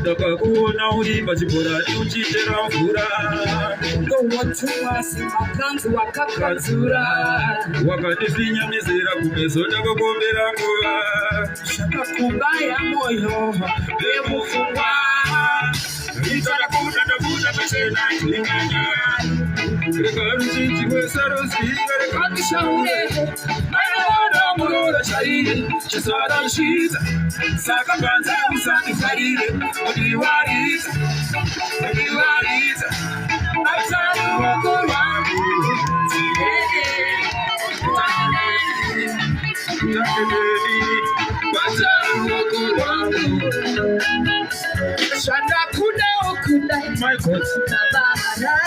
ndakakuona uri pachibhorani uchichera mvura ndowotumwasi makanzu wakakadzura wakandizvinyamizira kumeso ndakakombera nguva zvakakumbaya mwoyo wemufungwa ichadakuda pachena chinganya reka ruzhinji rwesaruziva rekandishaure mayaona murora chaire chisarashidza saka panza usandifarire undiwaridza bata ruoko rwangu bata ruoko rwangu zvandakudawo kuda my God nabara